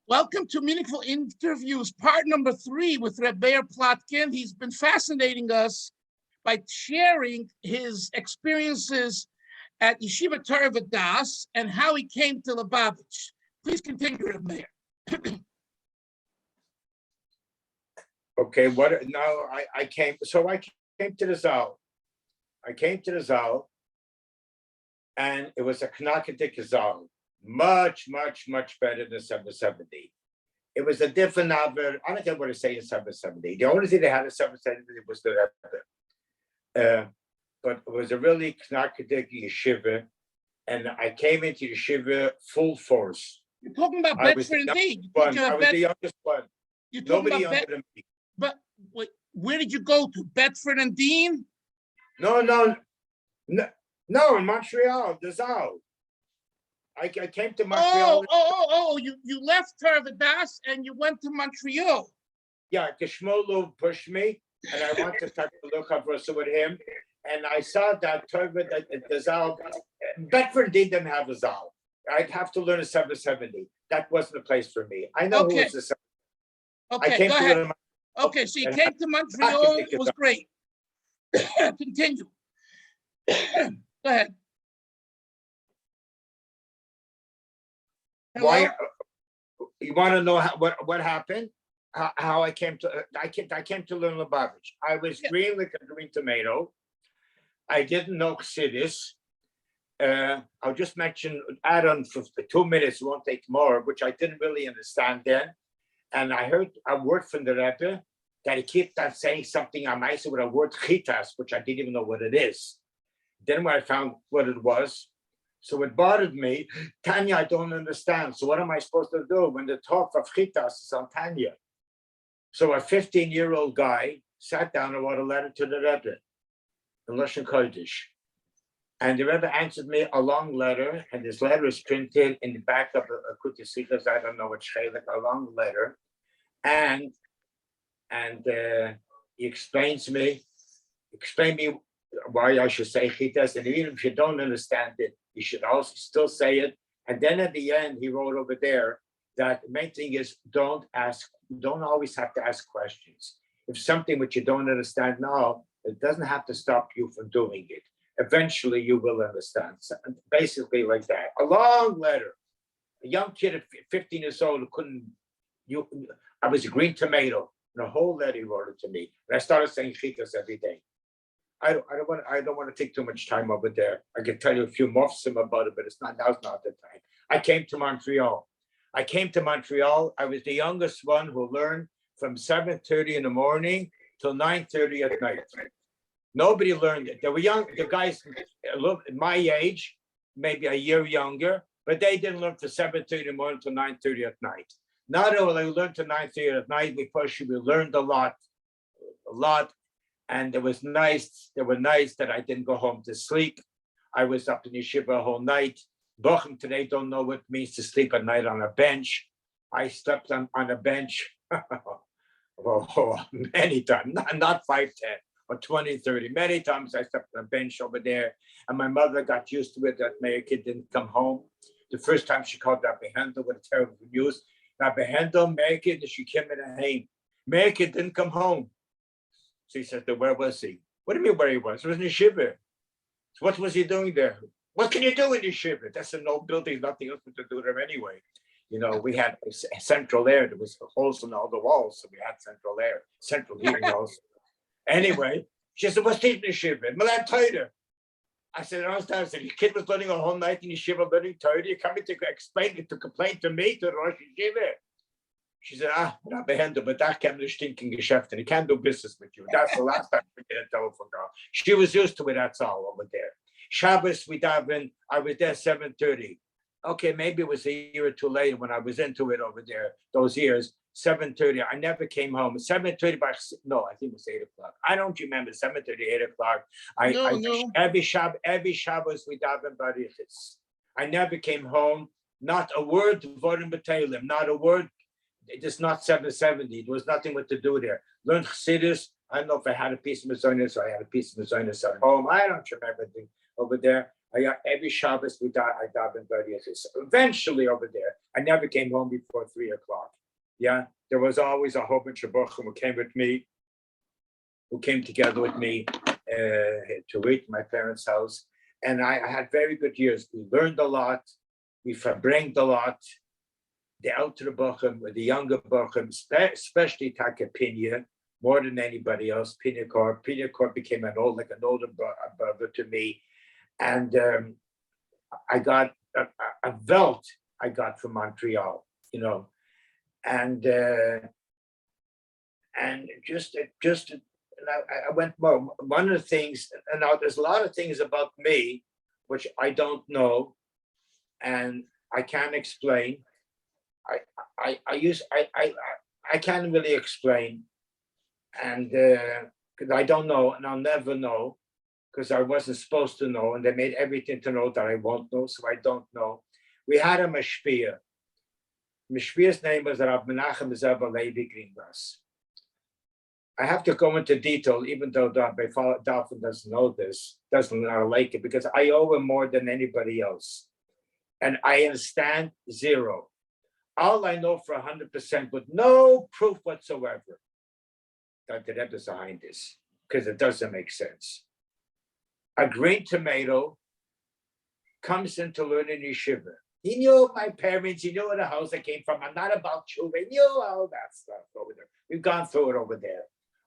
Welcome to Meaningful Interviews, part number 3 with Rabbi Plotkin. He's been fascinating us by sharing his experiences at Yeshiva Torah Voddas and how he came to Lubavitch. Please continue, Rabbi Meir. Okay, I came to the Zal. And it was a Hanukkah Zal. Much better than 770. It was a different number. I don't know what to say in 770. The only thing they had in 770 was the Rebbe. But it was a really Hanukkah yeshiva, and I came into yeshiva full force. You're talking about Bedford and Dean. I was the youngest one. Nobody younger than me. But wait, where did you go to? Bedford and Dean? No, in Montreal, the Zal. I came to Montreal. You left Torah Vodaas and you went to Montreal. Yeah, because Shmuel Lew pushed me, and I wanted to talk to look with him. And I saw that the Zal, Bedford didn't have a Zal. I'd have to learn a 770. That wasn't a place for me. I know who was the 770. Okay, go ahead. Okay, so you came to Montreal. It was great. Continue. Go ahead. Why? You want to know what happened? How I came to learn Lubavitch. I was green like a green tomato. I didn't know Chassidus. I'll just add on for 2 minutes. It won't take more, which I didn't really understand then. And I heard a word from the Rebbe that he kept on saying something on my with a word chitas, which I didn't even know what it is. Then when I found what it was, so it bothered me. Tanya, I don't understand. So what am I supposed to do when the talk of chitas is on Tanya? So a 15-year-old guy sat down and wrote a letter to the Rebbe in Lashon Kodesh. And the Rebbe answered me a long letter, and this letter is printed in the back of a Kutisikas, I don't know what Shelek, a long letter. And he explained me why I should say chitas, and even if you don't understand it, you should also still say it. And then at the end, he wrote over there that the main thing is don't always have to ask questions. If something which you don't understand now, it doesn't have to stop you from doing it. Eventually, you will understand. So basically, like that. A long letter. A young kid at 15 years old who I was a green tomato. And a whole letter he wrote it to me. And I started saying chitas every day. I don't want to take too much time over there. I can tell you a few morphs about it, but now's not the time. I came to Montreal. I was the youngest one who learned from 7:30 in the morning till 9:30 at night. Nobody learned it. There were the guys my age, maybe a year younger, but they didn't learn from 7:30 in the morning till 9:30 at night. Not only we learned till 9:30 at night, we learned a lot. And it was nice. They were nice that I didn't go home to sleep. I was up in yeshiva a whole night. Bochum today don't know what it means to sleep at night on a bench. I slept on a bench many times, not 5, 10 or 20, 30. Many times I slept on a bench over there. And my mother got used to it that Meir kid didn't come home. The first time she called Rabbi Hendel with terrible news. Rabbi Hendel, Meir kid, she came in a home. Meir kid didn't come home. So he said, where was he? What do you mean where he was? He was in yeshiva. So what was he doing there? What can you do in yeshiva? That's an old building, nothing else to do there anyway. You know, we had central air. There was holes in all the walls, so we had central air, central heating also. Anyway, she said, what's teaching yeshiva? Milan Torah. I said, I understand. I said, your kid was learning a whole night in yeshiva learning Torah. You're coming to complain to me, to the Rosh Yeshiva. She said, Rabbi Hendel, but that came to stinking Geschäft, and he can't do business with you. That's the last time we get a telephone call. She was used to it, that's all over there. Shabbos, I was there 7:30. Okay, maybe it was a year or two later when I was into it over there, those years, 7:30. I never came home. 7:30, I think it was 8 o'clock. I don't remember, 7:30, 8 o'clock. Every Shabbos we daven barichis. I never came home. Not a word, vorim b'teilim, not a word. It is not 770. There was nothing what to do there. Learn Chassidus. I don't know if I had a piece of Mazonis, so I had a piece of Mazonis at home. I don't remember anything over there. Every Shabbos I daven barichis. Eventually over there, I never came home before 3 o'clock. Yeah, there was always a whole bunch of bochum who came with me, who came together with me to eat my parents' house. And I had very good years. We learned a lot. We verbringed a lot. The elder bochum, the younger bochum, especially Taka Pinya, more than anybody else. Pinya Kor became an older brother to me. And I got a Welt I got from Montreal, you know, and just I went more. One of the things, and now there's a lot of things about me which I don't know, and I can't explain. I can't really explain, and because I don't know, and I'll never know, because I wasn't supposed to know, and they made everything to know that I won't know, so I don't know. We had a mashpia. Mashpia's name was Rabbi Menachem Zeba Levi Greengrass. I have to go into detail, even though Rabbi Dalfin doesn't know this, doesn't like it, because I owe him more than anybody else. And I understand zero. All I know for 100% with no proof whatsoever that the Rebbe is behind this, because it doesn't make sense. A green tomato comes into learning yeshiva. He knew my parents, he knew the house I came from. I'm not about children, he knew all that stuff over there. We've gone through it over there.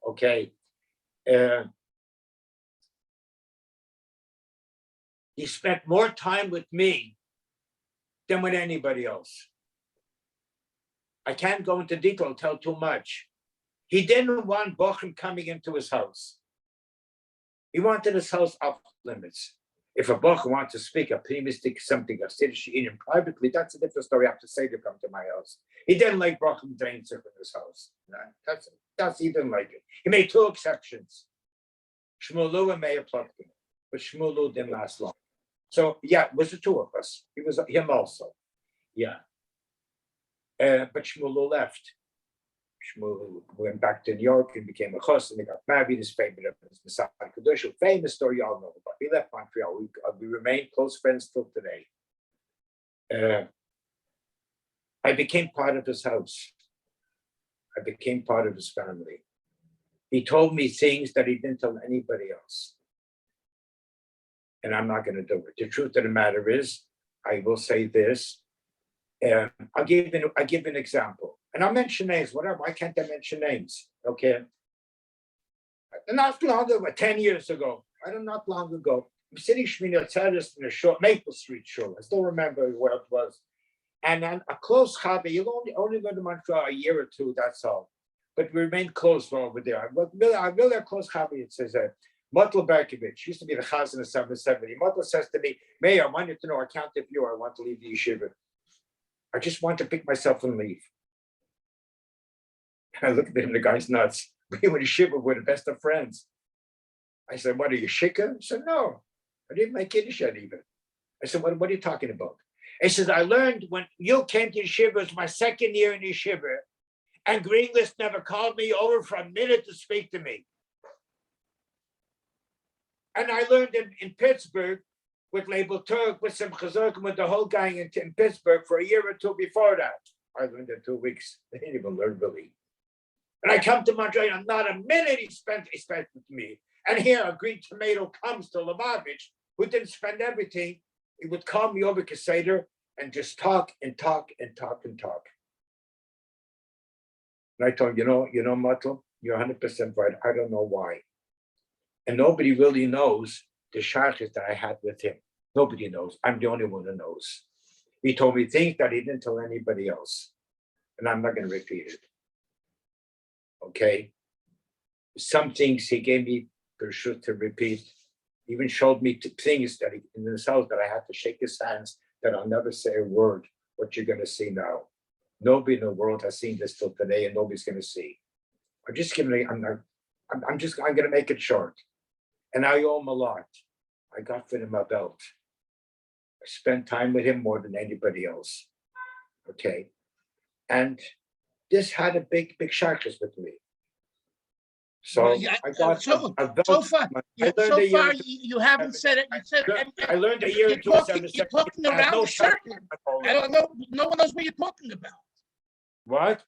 Okay. He spent more time with me than with anybody else. I can't go into detail, tell too much. He didn't want Bochum coming into his house. He wanted his house off limits. If a Bochum wants to speak, a primistic something, a Siddish in privately, that's a different story. I have to say to come to my house. He didn't like Bochum drains in his house. That's he didn't like it. He made two exceptions, Shmuel Lew and Meir Plotkin, but Shmuel Lew didn't last long. So yeah, it was the two of us. He was him also. Yeah. But Shmuel Lew left. Shmuel went back to New York and became a chos, and he got married. His favorite was Messiah Kadosh, famous story you all know about. He left Montreal. We remain close friends till today. I became part of his house. I became part of his family. He told me things that he didn't tell anybody else. And I'm not going to do it. The truth of the matter is, I will say this. I'll give an example. And I'll mention names, whatever. Why can't I mention names? Okay. Not long ago, 10 years ago. Not long ago. I'm sitting Shmini Atzeres in a short Maple Street shul. I still remember where it was. And then a close Chabad, you'll only go to Montreal a year or two, that's all. But we remained close over there. I'm really a close Chabad. It says, Motel Berkovich used to be the Chaz in the 770. Motel says to me, Meir, I wanted to know, I can't if you, I want to leave the yeshiva. I just want to pick myself and leave. I looked at him, the guy's nuts. We were yeshiva, we're the best of friends. I said, what are you, shikha? He said, no, I didn't make Kiddush yet even. I said, what are you talking about? He says, I learned when you came to yeshiva, it was my second year in yeshiva, and Greenlist never called me over for a minute to speak to me. And I learned in Pittsburgh with Label Turk, with some Chazorkim, with the whole gang in Pittsburgh for a year or two before that. I learned in 2 weeks. They didn't even learn really. And I come to Montreal, and not a minute he spent with me. And here a green tomato comes to Lubavitch, who didn't spend everything. He would call me over Kaseder and just talk and talk and talk and talk. And I told him, you know, Matel, you're 100% right. I don't know why. And nobody really knows the shaykhs that I had with him. Nobody knows. I'm the only one who knows. He told me things that he didn't tell anybody else. And I'm not going to repeat it. Okay? Some things he gave me the shut to repeat. Even showed me things that in his house that I had to shake his hands, that I'll never say a word, what you're going to see now. Nobody in the world has seen this till today, and nobody's going to see. I'm going to make it short. And I owe him a lot. I got for him a belt. I spent time with him more than anybody else. Okay. And this had a big shaykhs with me. So Well, yeah, I got so a so belt. far, I learned so a year. far you haven't said it. You said I learned a year you're into you're talking I had around no the circle. I don't know. No one knows what you're talking about. What?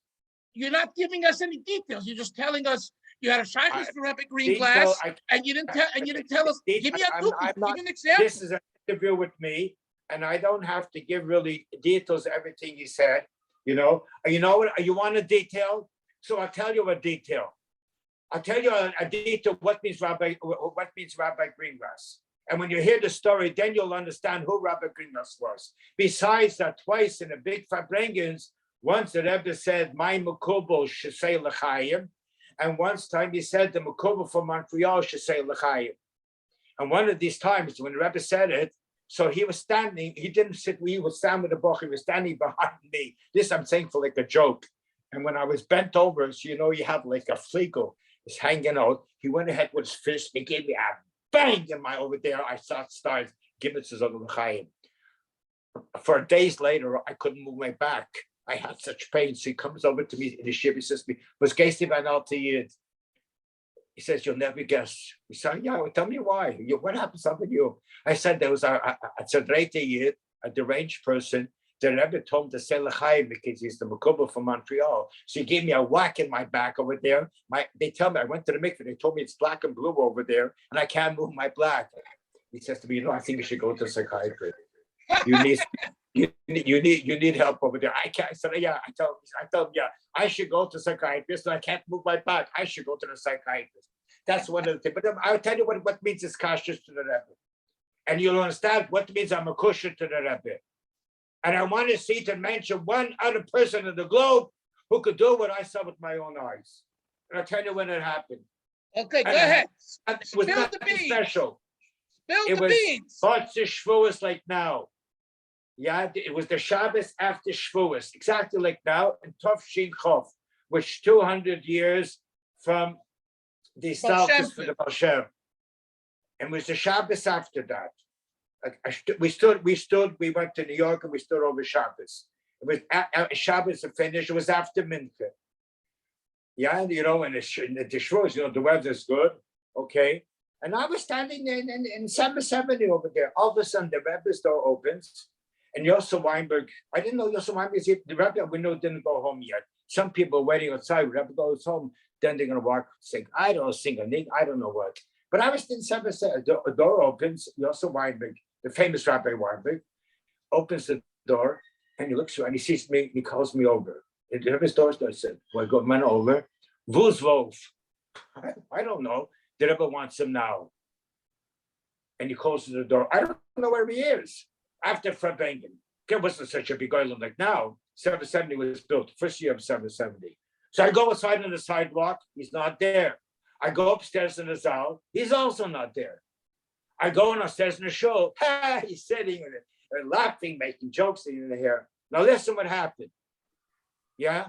You're not giving us any details. You're just telling us you had a shaykhus for Rabbi Detail, Greenglass, and you didn't tell us. Give me a I'm give not. me an example. This is an interview with me, and I don't have to give really details of everything he said. You know what? You want a detail? So I'll tell you a detail. I'll tell you a detail. What means Rabbi Greengrass? And when you hear the story, then you'll understand who Rabbi Greengrass was. Besides that, twice in the big Farbrengens, once the Rebbe said, "My Mekubal should say l'chaim," and once time he said, "The Mekubal from Montreal should say l'chaim." And one of these times when the Rebbe said it, so he was standing. He didn't sit. He was standing with the book. He was standing behind me. This I'm saying for like a joke. And when I was bent over, so you have like a fliegel is hanging out. He went ahead with his fist. He gave me a bang in my over there. I started giving to l'chaim. For days later, I couldn't move my back. I had such pain. So he comes over to me in the ship. He says to me, "Was Geisty van Altiyid?" He says, "You'll never guess." He said, "Yeah, well, tell me why. What happened to you?" I said, "There was a Tzadreite Yid, a deranged person. The Rebbe told him to say l'chaim because he's the Mekubal from Montreal. So he gave me a whack in my back over there. They tell me, I went to the mikveh. They told me it's black and blue over there, and I can't move my black." He says to me, "I think you should go to a psychiatrist. You need help over there." I can't. So yeah, I told him, yeah, I should go to a psychiatrist. I can't move my back. I should go to the psychiatrist. That's one of the things. But I'll tell you what means it's kashrus to the Rebbe, and you'll understand what means I'm a kosher to the Rebbe. And I want to see to mention one other person in the globe who could do what I saw with my own eyes. And I'll tell you when it happened. Okay, go ahead. It was nothing special. Spill the beans. But the Shavuos like now. Yeah, it was the Shabbos after Shavuos, exactly like now, in Tov Shin Chov, which 200 years from the Salkus for the Baal Shem. And it was the Shabbos after that. We went to New York and we stood over Shabbos. It was Shabbos finished, it was after Mincha. Yeah, and in the Shavuos, the weather's good, okay. And I was standing in 770 over there. All of a sudden, the Rebbe's door opens. And Yosef Weinberg, I didn't know Yosef Weinberg, the Rebbe, we know, didn't go home yet. Some people were waiting outside. Rebbe goes home, then they're going to walk, sing. I don't know, sing a ning, I don't know what. But I was in 770, the door opens, Yosef Weinberg, the famous Rabbi Weinberg, opens the door, and he looks and he sees me, he calls me over. And the Rebbe's door said, "Well, I go man over. Who's Wolf?" I don't know. The Rebbe wants him now. And he closes the door. I don't know where he is. After Farbrengen, there wasn't such a big island like now. 770 was built, first year of 770. So I go outside on the sidewalk, he's not there. I go upstairs in the Zal, he's also not there. I go upstairs in the show, he's sitting and laughing, making jokes in the hair. Now listen what happened. Yeah?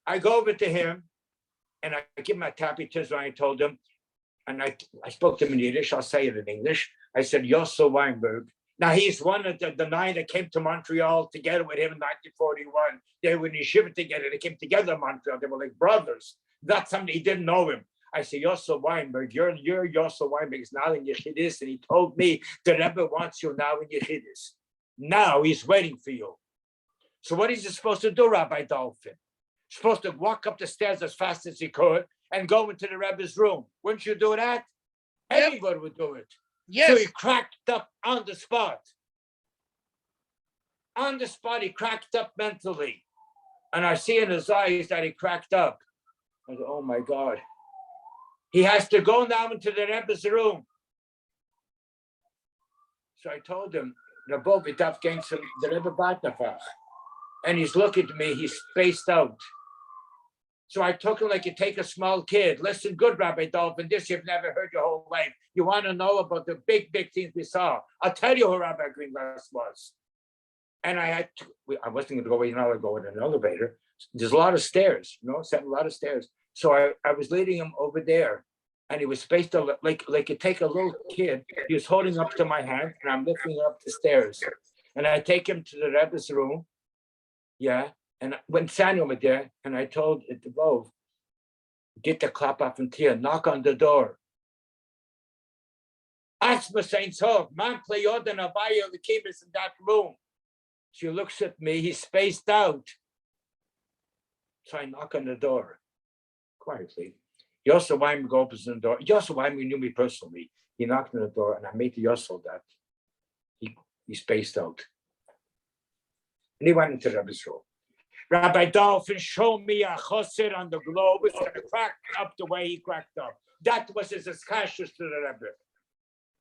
I go over to him and I give him a tappy tizz. I told him, and I spoke to him in Yiddish, I'll say it in English. I said, "Yosef Weinberg." Now, he's one of the nine that came to Montreal together with him in 1941. They were in Yeshiva together. They came together in Montreal. They were like brothers. Not somebody, he didn't know him. I said, "Yosef Weinberg, you're Yosef Weinberg is now in Yechidus." And he told me, "The Rebbe wants you now in Yechidus. Now he's waiting for you." So what is he supposed to do, Rabbi Dolphin? He's supposed to walk up the stairs as fast as he could and go into the Rebbe's room. Wouldn't you do that? Yep. Anybody would do it. Yes. So he cracked up on the spot. On the spot, he cracked up mentally. And I see in his eyes that he cracked up. I said, "Oh my God." He has to go now into the Rebbe's room. So I told him, the Rebbe Batnafach. And he's looking at me, he's spaced out. So I took him like you take a small kid. "Listen good, Rabbi Dolphin, this you've never heard your whole life. You want to know about the big things we saw. I'll tell you who Rabbi Greengrass was." And I wasn't going to go, go in an elevator. There's a lot of stairs, a lot of stairs. So I was leading him over there, and he was spaced out like you take a little kid. He was holding up to my hand, and I'm lifting him up the stairs. And I take him to the Rebbe's room. Yeah. And when Samuel was there, and I told it to both, Get the clap off and tear, knock on the door. Asma Saint Sof, man play Yodan Avaya, the keepers in that room. She looks at me, he's spaced out. So I knock on the door quietly. Yosef Weimer opens the door. Yosef Weimer knew me personally. He knocked on the door and I made the Yosef that he spaced out. And he went into Rebbe's room. Rabbi Dolphin showed me a chosser on the globe. It's going to crack up the way he cracked up. That was his iskashus to the Rebbe.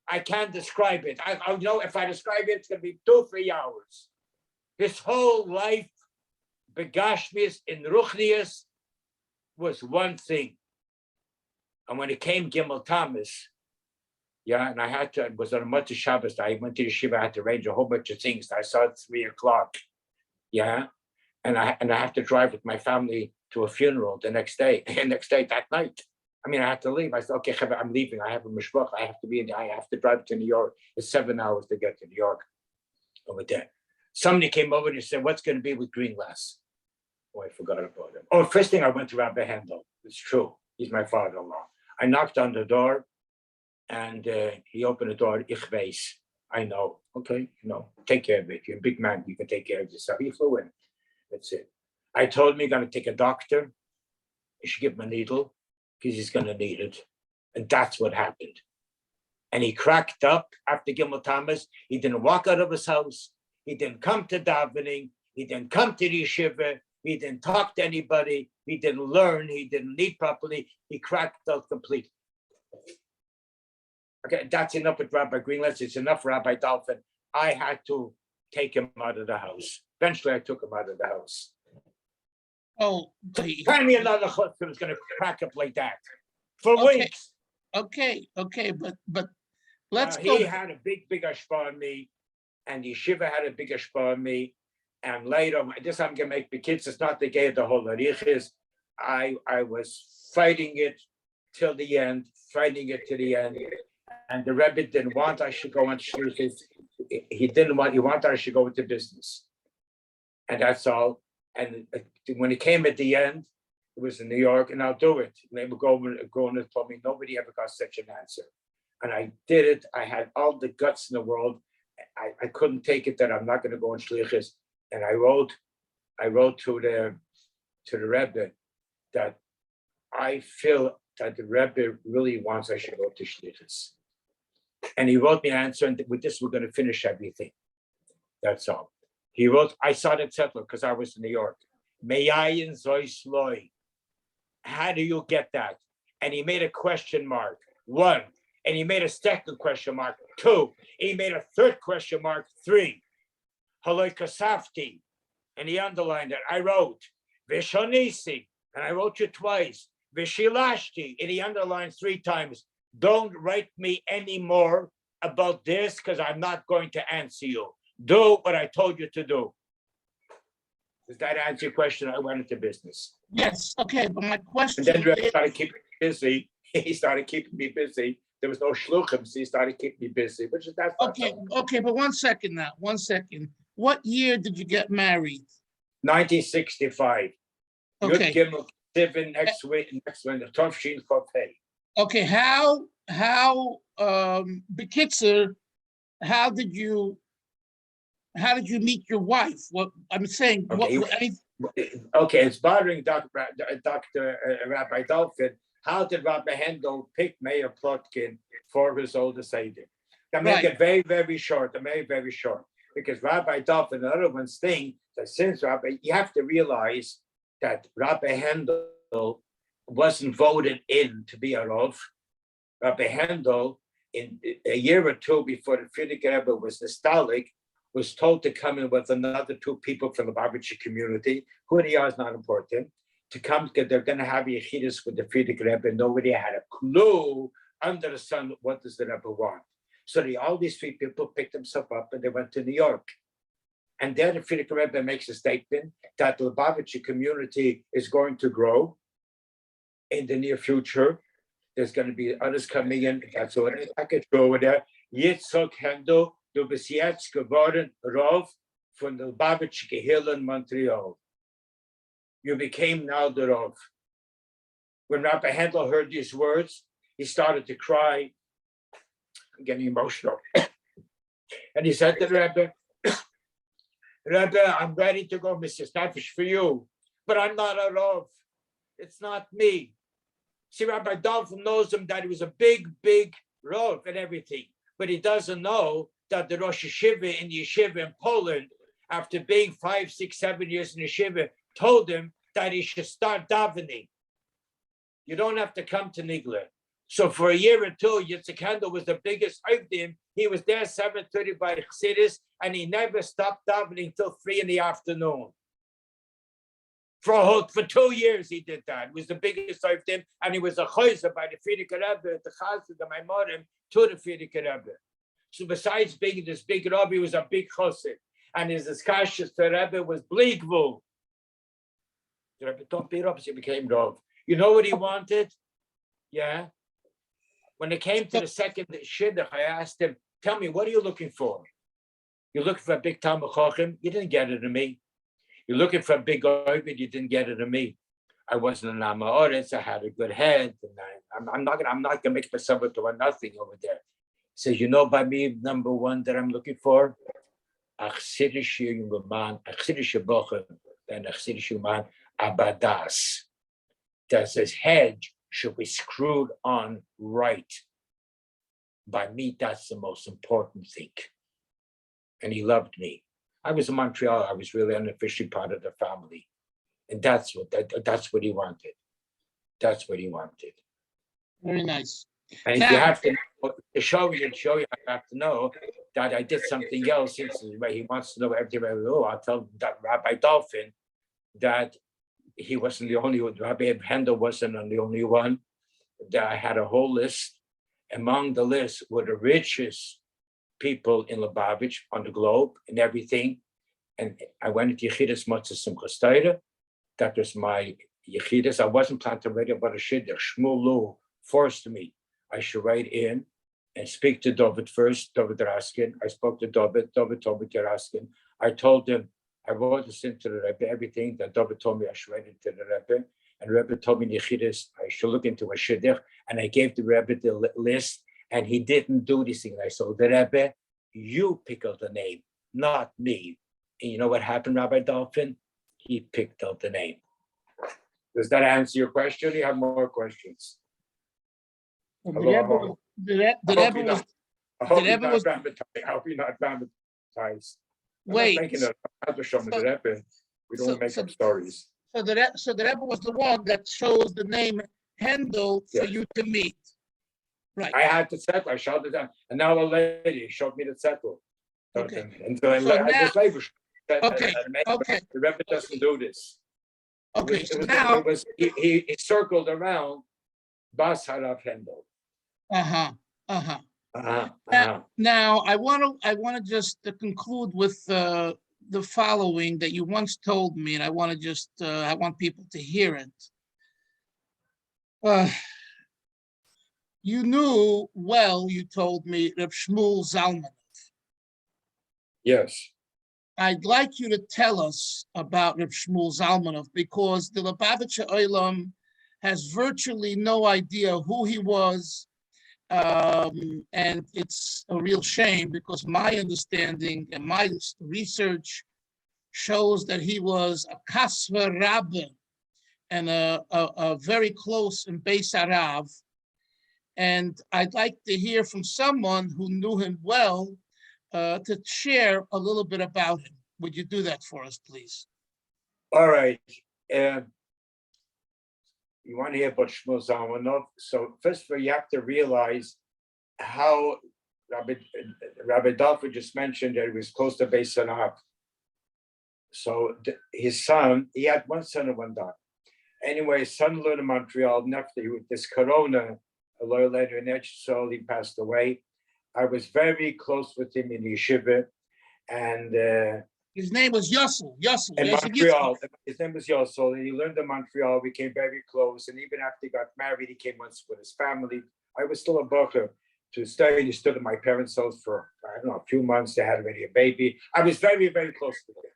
I can't describe it. I know if I describe it, it's going to be 2-3 hours. His whole life, begashmius in ruchnius, was one thing. And when it came Gimel Tammuz, and it was on a Motzei Shabbos, I went to Yeshiva, I had to arrange a whole bunch of things. I saw at 3 o'clock, and I have to drive with my family to a funeral the next day, that night. I mean, I had to leave. I said, okay, I'm leaving. I have a mishpach. I have to drive to New York. It's 7 hours to get to New York over there. Somebody came over and said, what's going to be with Greenglass? Oh, I forgot about him. Oh, first thing I went to Rabbi Hendel. It's true. He's my father-in-law. I knocked on the door and he opened the door. Ich weiß. I know. Okay, take care of it. You're a big man. You can take care of yourself. He flew in. That's it. I told him, you're going to take a doctor. You should give him a needle because he's going to need it. And that's what happened. And he cracked up after Gimel Tammuz. He didn't walk out of his house. He didn't come to davening. He didn't come to the yeshiva. He didn't talk to anybody. He didn't learn. He didn't eat properly. He cracked out completely. Okay, that's enough with Rabbi Greenletts. It's enough for Rabbi Dolphin. I had to take him out of the house. Eventually, I took him out of the house. Oh, Find me another chutz who's going to crack up like that for weeks. Okay, but let's go. He had a big ashpah on me, and Yeshiva had a big ashpah on me. And later, this I'm going to make the kids. It's not the gay of the whole arichis. I was fighting it till the end, and the Rebbe didn't want I should go into shluchis. He wanted I should go into business, and that's all. And when it came at the end, it was in New York, and I'll do it. And they would go and told me nobody ever got such an answer, and I did it. I had all the guts in the world. I couldn't take it that I'm not going to go in shlichus, and I wrote to the Rebbe that I feel that the Rebbe really wants I should go to shlichus, and he wrote me an answer. And with this, we're going to finish everything. That's all. He wrote, I saw the settler because I was in New York. Meyayin zois loy. How do you get that? And he made a question mark, 1. And he made a second question mark, 2. And he made a third question mark, 3. Haloi kasafti. And he underlined it. I wrote, Vishonisi. And I wrote you twice. Vishilashti. And he underlined 3 times. Don't write me anymore about this because I'm not going to answer you. Do what I told you to do. Does that answer your question? I went into business. Yes, okay, but my question and then started keeping me busy. He started keeping me busy. There was no shluchim, so he started keeping me busy, which is that's okay, but 1 second now. 1 second. What year did you get married? 1965. Okay. Yud Gimel Tivin next week, Tov Shin Chof Hey. Okay, how Bekitzer, how did you meet your wife? What I'm saying, okay, it's bothering Dr. Rabbi Dolphin. How did Rabbi Hendel pick Meir Plotkin for his older Seder? I make it very, very short. Because Rabbi Dolphin, the other one's thing that since Rabbi, you have to realize that Rabbi Hendel wasn't voted in to be a Rav. Rabbi Hendel, in a year or 2 before the Frierdiker Rebbe was nostalgic, was told to come in with another 2 people from the Lubavitcher community, who they are is not important, to come because they're going to have yechidus with the Frierdiker Rebbe. Nobody had a clue under the sun what does the Rebbe want. So all these 3 people picked themselves up and they went to New York. And there the Frierdiker Rebbe makes a statement that the Lubavitcher community is going to grow in the near future. There's going to be others coming in. That's what I could go over there. Yitzchak Hendel, du bist jetzt geworden Rav von der Lubavitcher Gehillah in Montreal. You became now the Rav. When Rabbi Hendel heard these words, he started to cry. I'm getting emotional. And he said to the Rebbe, Rebbe, I'm ready to go, Mr. Snafish, for you, but I'm not a Rav. It's not me. See, Rabbi Dolphin knows him that he was a big, big Rav and everything, but he doesn't know that the Rosh Yeshiva in the Yeshiva in Poland, after being 5, 6, 7 years in Yeshiva, told him that he should start davening. You don't have to come to Nigler. So for a year or two, Yitzchak Hendel was the biggest Avdim. He was there 7:30 by Chassidus, and he never stopped davening till 3 in the afternoon. For 2 years he did that. He was the biggest Avdim, and he was a chayzer by the Frierdiker Rebbe, the Chazid, the Maimorim, to the Frierdiker Rebbe. So besides being this big Rabbi, he was a big chassid, and his discussions to Rebbe was bleakvul. The Rebbe don't beat up, he became Rav. You know what he wanted? Yeah. When it came to the second shidduch, I asked him, tell me, what are you looking for? You're looking for a big Talmud Chacham? You didn't get it in me. You're looking for a big Ovid? You didn't get it in me. I wasn't an Amaoritz. I had a good head. And I'm not gonna make myself into a nothing over there. He says, you know by me, number one that I'm looking for? A Chassidische young man, a Chassidische bocher, and a Chassidische man, Abadas. That his head should be screwed on right. By me, that's the most important thing. And he loved me. I was in Montreal. I was really unofficially part of the family. And that's what he wanted. That's what he wanted. Very nice. And if you have to show you, I have to know that I did something else. Since he wants to know everything I know, I'll tell that Rabbi Dolphin that he wasn't the only one. Rabbi Hendel wasn't the only one. That I had a whole list. Among the list were the richest people in Lubavitch on the globe and everything. And I went into Yechidus Motzei Simchas Torah. That was my Yechidus. I wasn't planning to write about a shidduch. Shmuel Lew forced me. I should write in and speak to David first, David Raskin. I spoke to David told me to Raskin. I told him, I wrote this into the Rebbe, everything that David told me I should write into the Rebbe. And the Rebbe told me in Yechidus, I should look into a shidduch. And I gave the Rebbe the list, and he didn't do this thing. I said, the Rebbe, you pick out the name, not me. And you know what happened, Rabbi Dolphin? He picked out the name. Does that answer your question? You have more questions? I hope you're not traumatized. Wait. We don't make up stories. So the Rebbe was the one that chose the name Hendel for you to meet. Right. I had to settle. I showed it down. And now a lady showed me to settle. Okay. Until I just labor. Okay. Okay. The Rebbe doesn't do this. Okay. So now he circled around Bas Harav Hendel. Now I want to just conclude with the following that you once told me, and I want to just I want people to hear it. You knew well, you told me, Reb Shmuel Zalmanov. Yes. I'd like you to tell us about Reb Shmuel Zalmanov, because the Lubavitcher Olam has virtually no idea who he was. And it's a real shame, because my understanding and my research shows that he was a kasver rabbe and a very close in Beis Harav. And I'd like to hear from someone who knew him well to share a little bit about him. Would you do that for us, please? All right. You want to hear about Shmuel Zalmanov? So first of all, you have to realize how Rabbi Dolphin just mentioned that he was close to Beis Harav. So his son, he had one son and one daughter. Anyway, his son lived in Montreal. After this corona, a little later in Edsel, he passed away. I was very close with him in the yeshiva, and his name was Yossel. In Montreal. His name was Yossel, and he learned in Montreal. We became very close, and even after he got married, he came once with his family. I was still a bocher to stay. He stood at my parents' house for, I don't know, a few months. They had already a baby. I was very, very close with him.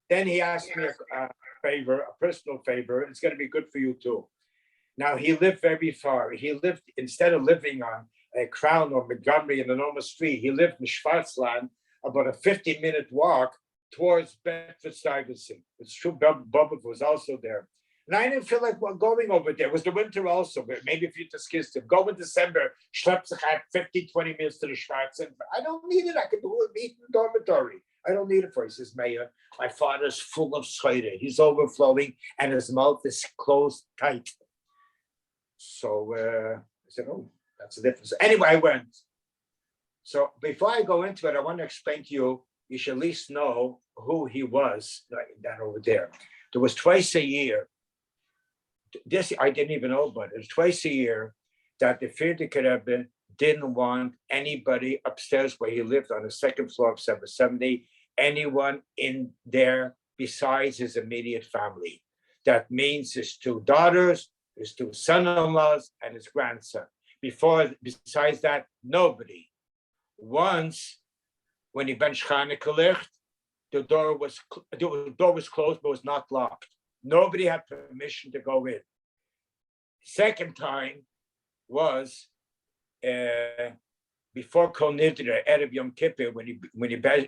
Then he asked me a favor, a personal favor. It's going to be good for you too. Now, he lived very far. He lived, instead of living on a Crown or Montgomery in the normal street, he lived in Schwarzland, about a 50-minute walk towards Bedford-Stuyvesant. It's true, Bubba was also there. And I didn't feel like going over there. It was the winter also, but maybe if you discussed it, go in December, schlepp sich 50, 20 minutes to the Schwarzland. I don't need it. I can do it in the dormitory. I don't need it for it. He says, Meir, my father's full of schleide. He's overflowing and his mouth is closed tight. So I said, oh, that's the difference. Anyway, I went. So before I go into it, I want to explain to you, you should at least know who he was, like that over there. There was twice a year. This I didn't even know about it. It was twice a year that the Frierdiker Rebbe didn't want anybody upstairs where he lived on the second floor of 770, anyone in there besides his immediate family. That means his two daughters, his two son-in-laws, and his grandson. Besides that, nobody. Once, when he ben Hanukkah licht, the door was closed, but was not locked. Nobody had permission to go in. Second time was before Kol Nidre, Erev Yom Kippur, when you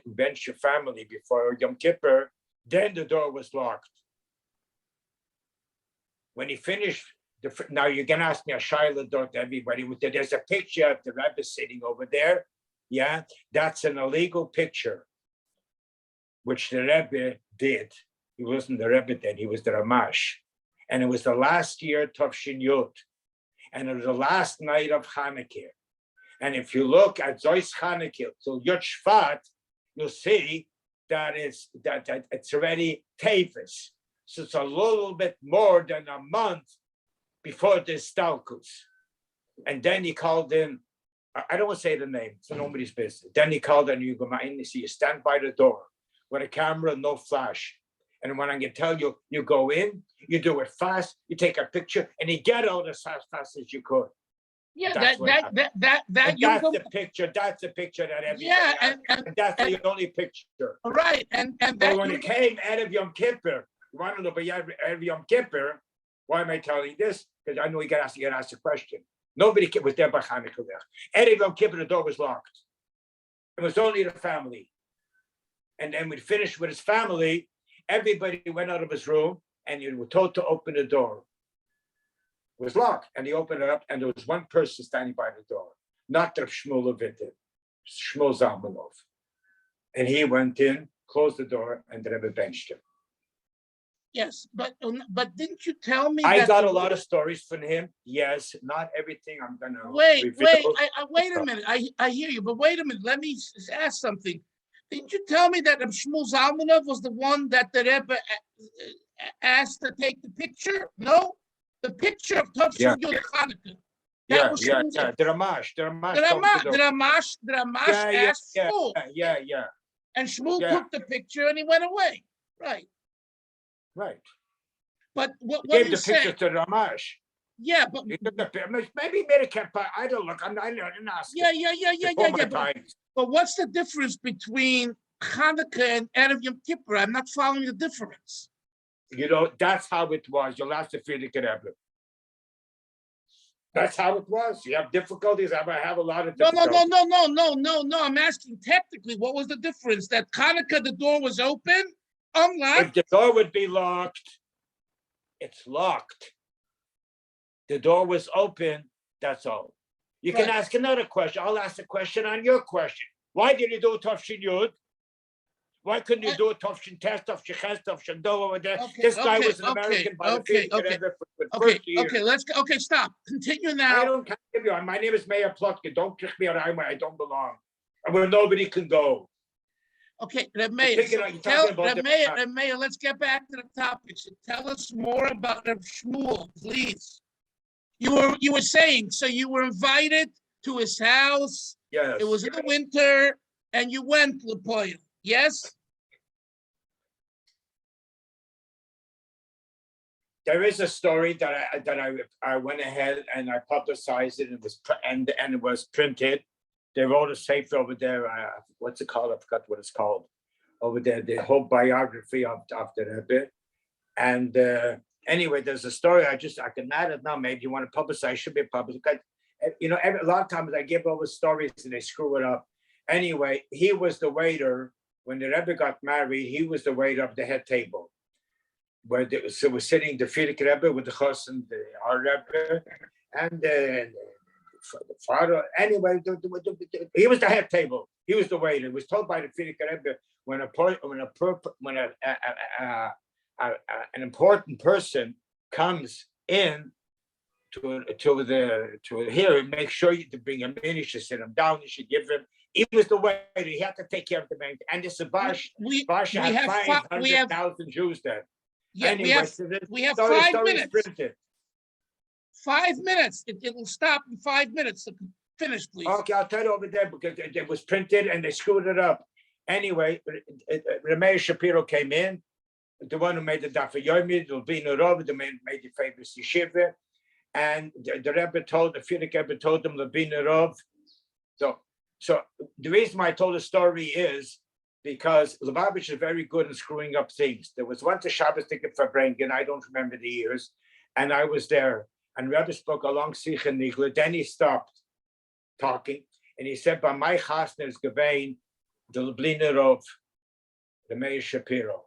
bench your family before Yom Kippur, then the door was locked. When he finished, now you're going to ask me a shaila to everybody. There's a picture of the Rebbe sitting over there. Yeah, that's an illegal picture, which the Rebbe did. He wasn't the Rebbe then, he was the Ramash. And it was the last year, Tovshin Yud. And it was the last night of Hanukkah. And if you look at Zois Hanukkah till Yud Shvat, you'll see that it's already Tavis. So it's a little bit more than a month before this Stalkus. And then he called in, I don't want to say the name, it's nobody's business. Then he called in, you go in, you see, you stand by the door with a camera, no flash. And when I can tell you, you go in, you do it fast, you take a picture, and you get out as fast as you could. Yeah, that's the picture. That's the picture that everybody has. And that's the only picture. Right. And so when it came out of Yom Kippur, you want to know about Yom Kippur, why am I telling you this? Because I know you get asked a question. Nobody was there by Hanukkah there. Erev Yom Kippur, the door was locked. It was only the family. And then we finished with his family. Everybody went out of his room and you were told to open the door. It was locked, and he opened it up, and there was one person standing by the door, not the Shmuel Lew, Shmuel Zalmanov. And he went in, closed the door, and the Rebbe benched him. Yes, but didn't you tell me? I got a lot of stories from him. Yes, not everything I'm gonna wait a minute. I hear you, but wait a minute. Let me ask something. Didn't you tell me that Shmuel Zalmanov was the one that the Rebbe asked to take the picture? No, the picture of Tovshin Yud Hanukkah. The Ramash asked Shmuel. Yeah. And Shmuel took the picture and he went away. Right. But what gave the picture to Ramash. Yeah, but maybe made a campaign. I don't look. I didn't ask. Yeah. But what's the difference between Hanukkah and Erev Yom Kippur? I'm not following the difference. You know, that's how it was. You'll have to feel it. That's how it was. You have difficulties. I have a lot of difficulties. No. I'm asking technically, what was the difference? That Hanukkah, the door was open, unlocked. If the door would be locked, it's locked. The door was open. That's all. You can ask another question. I'll ask a question on your question. Why did you do Tovshin Yud? Why couldn't you do a Tovshin Test, Tovshin Ches, Tovshin Do over there? This guy was an American by the first year. Okay, let's go. Okay, stop. Continue now. I don't care you. My name is Meir Plotkin. Don't kick me out where I don't belong. And where nobody can go. Okay, Meir, let's get back to the topic. So tell us more about Shmuel, please. You were saying, so you were invited to his house. Yes. It was in the winter, and you went, Lepoil. Yes? There is a story that I went ahead and I publicized it. And it was printed. They wrote a sefer over there. What's it called? I forgot what it's called. Over there, the whole biography of the Rebbe. And Anyway, there's a story. I can add it now. Maybe you want to publicize. Should be published. A lot of times I give over stories and they screw it up. Anyway, he was the waiter when the Rebbe got married. He was the waiter of the head table, where we're sitting the Frierdiker Rebbe with the Chos and our Rebbe and the father. Anyway, he was the head table. He was the waiter. It was told by the Frierdiker Rebbe when an important person comes in to here, make sure you to bring him in. You should sit him down. You should give him. He was the waiter. He had to take care of the man. And this is Barsha had 500,000 Jews there. Yeah, anyway, we have 5 minutes. Printed. 5 minutes. It will stop in 5 minutes. So finish, please. Okay, I'll tell you over there because it was printed and they screwed it up. Anyway, Meir Shapiro came in, the one who made the Daf Yomi, the Lubavitcher Rebbe, the man made the famous yeshiva, and the Rebbe told the Frierdiker Rebbe told them Lubavitcher Rebbe. So the reason why I told the story is because Lubavitch is very good in screwing up things. There was once a Shabbos ticket for Brengen, I don't remember the years, and I was there, and Rebbe spoke a long Sikha Nichla, then he stopped talking, and he said, by my chasner's gewein, the Lubavitcher Rebbe, the Meir Shapiro.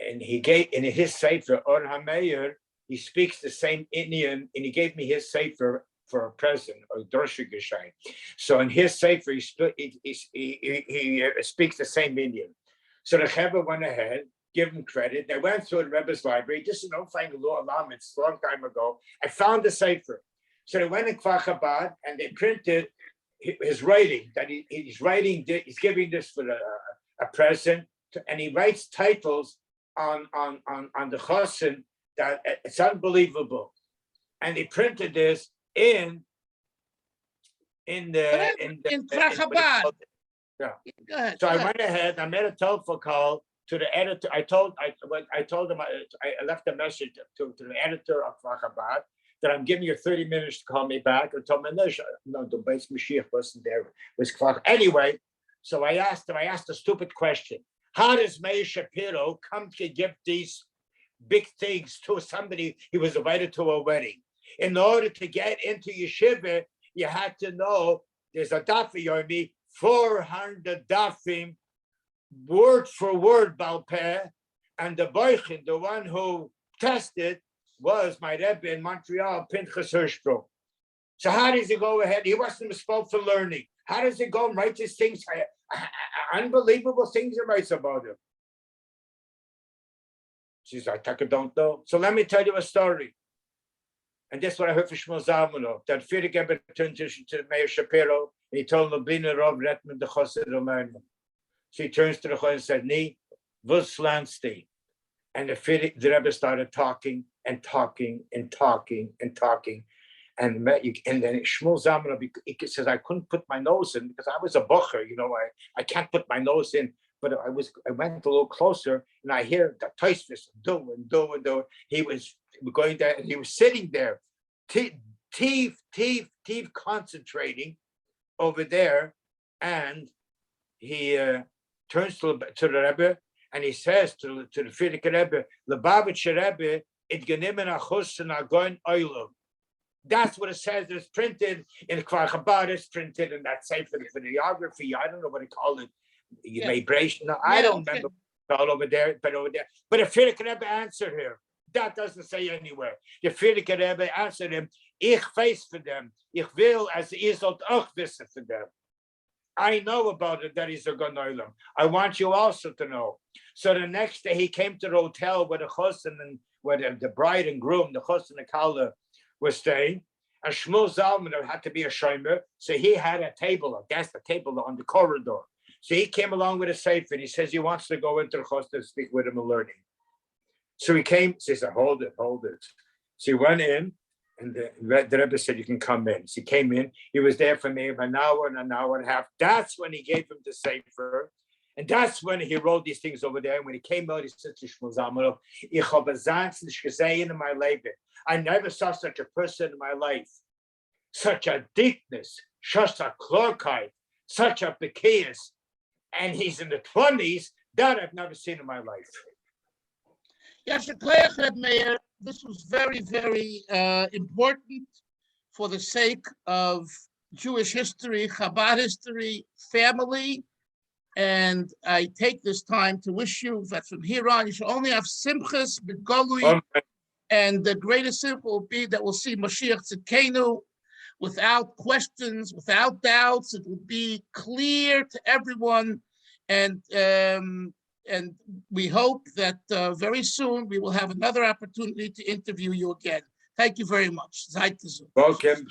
And he gave, in his sefer, Or HaMeir, he speaks the same Indian, and he gave me his sefer for a present, or Dorsha Geshain. So in his sefer, he speaks the same Indian. So the Chevra went ahead, give him credit. They went through the Rebbe's library. This is no flying law alarm. It's a long time ago. I found the sefer. So they went in Kfar Chabad and they printed his writing. That he's writing. He's giving this for a present, and he writes titles on the Chosin that it's unbelievable. And he printed this in Kfar Chabad. Yeah. So I went ahead. I made a telephone call to the editor. I told him I left a message to the editor of Kfar Chabad that I'm giving you 30 minutes to call me back. I told him no, the base Mashiach wasn't there. It was Kfar. Anyway, so I asked a stupid question. How does Meir Shapiro come to give these big things to somebody he was invited to a wedding? In order to get into yeshiva, you had to know there's a daf yomi, 400 dafim, word for word balpeh, and the boichin, the one who tested, was my Rebbe in Montreal, Pinchas Hirschbrook. So how does he go ahead? He wasn't spoke for learning. How does he go and write these things? Unbelievable things he writes about him. She said, I don't know. So let me tell you a story. And that's what I heard from Shmuel Zalmanov, that Frierdiker Rebbe turned to Meir Shapiro, and he told him, Lubavitcher Rebbe, Retman the Chassid learn. So he turns to the Chassid and said, Nee, was landstein. And the Rebbe started talking and talking and talking and talking. And then Shmuel Zalmanov, he says, I couldn't put my nose in because I was a bocher, I can't put my nose in. But I went a little closer and I hear the Taisvis do. He was going there and he was sitting there, concentrating over there. And he turns to the Rebbe and he says to the Frierdiker Rebbe, Lubavitcher Rebbe, it genommen a chus and a goin oilum. That's what it says. It's printed in Kfar Chabad. It's printed in that sefer for videography. I don't know what they call it. You may brace. No, I don't remember all over there, but over there. But the Frierdiker Rebbe answered here. That doesn't say anywhere. The Frierdiker Rebbe answered him, Ich weiß for them. Ich will as ihr sollt auch wissen for them. I know about it, that is a Gonoilam. I want you also to know. So the next day he came to the hotel where the chosin and where the bride and groom, the chosin and the kala, were staying. And Shmuel Zalman had to be a shomer, so he had a table, a table on the corridor. So he came along with a safe and he says he wants to go into the chosin and speak with him and learning. So he came, so he said, hold it. So he went in, and the Rebbe said, you can come in. So he came in. He was there for maybe an hour and a half. That's when he gave him the sefer. And that's when he wrote these things over there. And when he came out, he said to Shmuel Zalmanov, Ich habe Zanz nicht gesehen in my Leben. I never saw such a person in my life. Such a deepness, such a klarkeit, such a bekeas. And he's in the 20s. That I've never seen in my life. Yasher Koach, Reb Meir. This was very, very important for the sake of Jewish history, Chabad history, family. And I take this time to wish you that from here on, you should only have simchas, begolui, and the greatest simcha will be that we'll see Mashiach Tzidkenu without questions, without doubts. It will be clear to everyone. And we hope that very soon we will have another opportunity to interview you again. Thank you very much. Welcome.